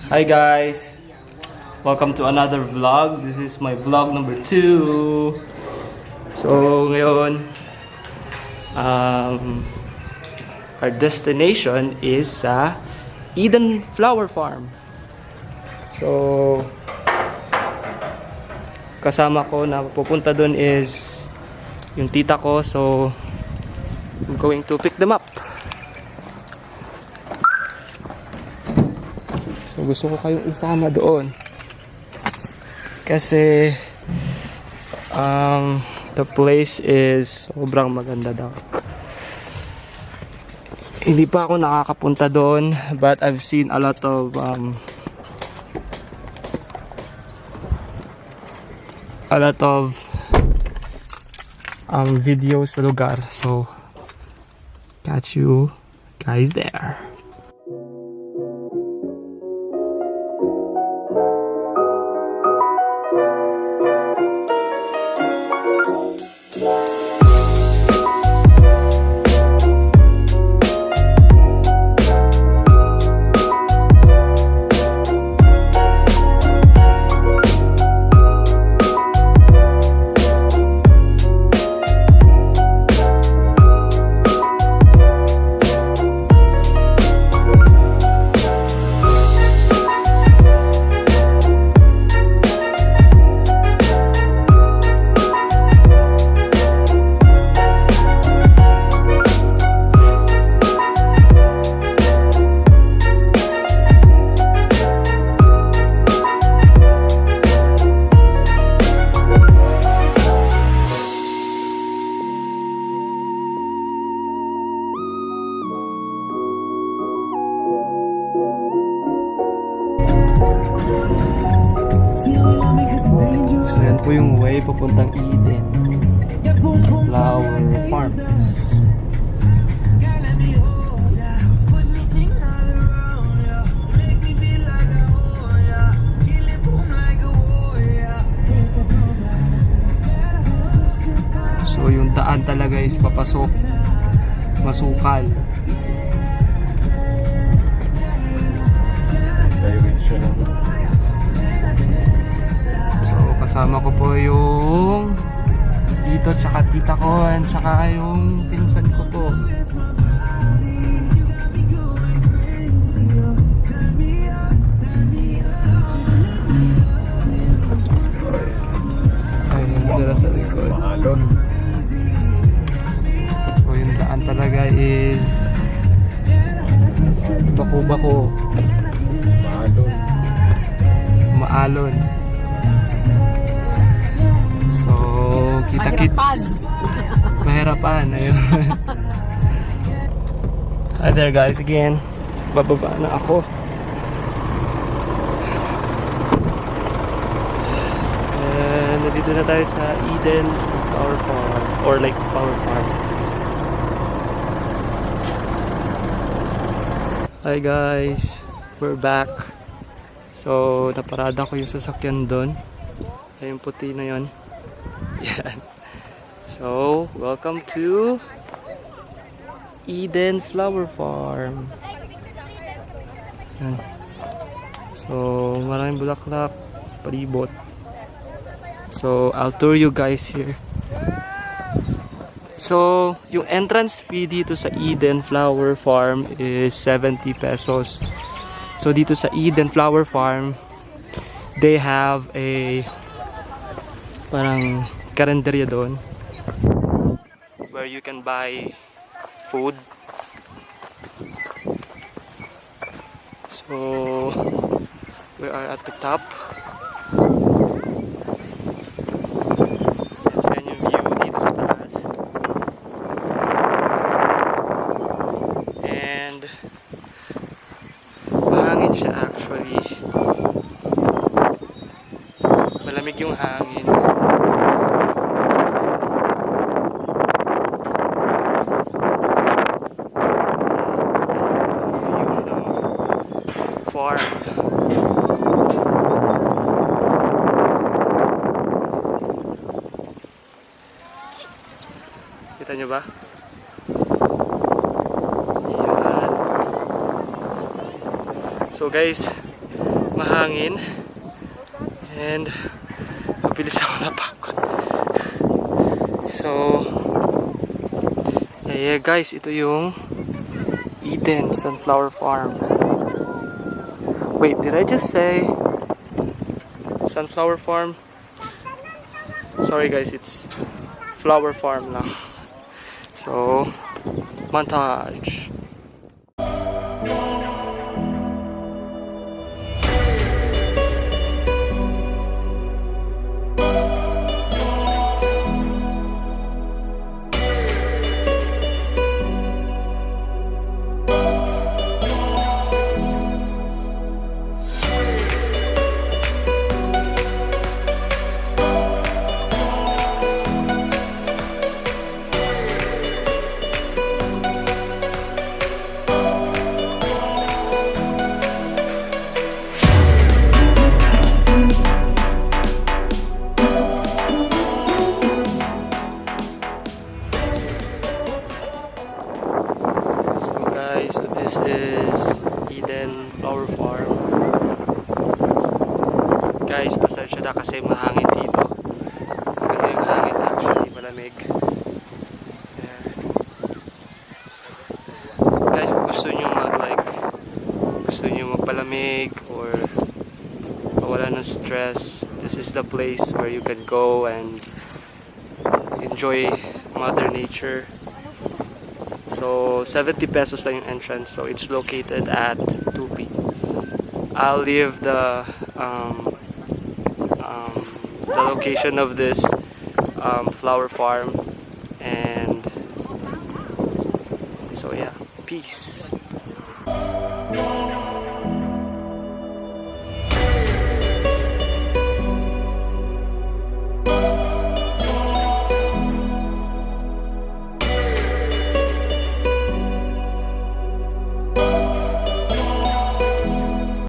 Hi guys! Welcome to another vlog. This is my vlog number 2. So ngayon, our destination is sa Eden Flower Farm. So kasama ko na pupunta doon is yung tita ko. So I'm going to pick them up. So gusto ko kayong isama doon kasi the place is sobrang maganda daw. Hindi pa ako nakakapunta doon, but I've seen a lot of videos sa lugar. So catch you guys there. So yan po yung way papuntang Eden Flower Farm. So yung daan talaga is papasok, masukal. Kasama ko po yung tito tsaka tita ko and tsaka yung pinsan ko po. Ayun sila sa likod. So yung daan talaga is bako-bako. Maalon. Kita-kits. Mahirapan. Ayun. Hi there guys again. Bababa na ako. And nandito na tayo sa Eden's Flower Farm or like Flower Farm. Hi guys. We're back. So naparada ko yung sasakyan doon. Ayun puti na yun. Yan. So, welcome to Eden Flower Farm. Yan. So, maraming bulaklak sa palibot. So, I'll tour you guys here. So, yung entrance fee dito sa Eden Flower Farm is 70 pesos. So, dito sa Eden Flower Farm, they have a parang karinderya doon where you can buy food. So we are at the top. Let's see yung view dito sa taas. And mahangin siya actually. Malamig yung hangin. Farm. Kita nyo ba? Yan. So guys, mahangin and mabilis ako napagod. So yeah guys, ito yung Eden Sunflower Farm. Wait, did I just say Sunflower Farm? Sorry guys, it's Flower Farm lang. So, montage. So this is Eden Flower Farm. Guys, pasensya na kasi mahangin dito. Maganda yung hangin actually, malamig. Yeah. Guys, kung gusto nyo gusto nyo magpalamig or mawala ng stress, this is the place where you can go and enjoy Mother Nature. So 70 pesos lang yung entrance. So it's located at Tupi. I'll leave the location of this flower farm, and so yeah, peace.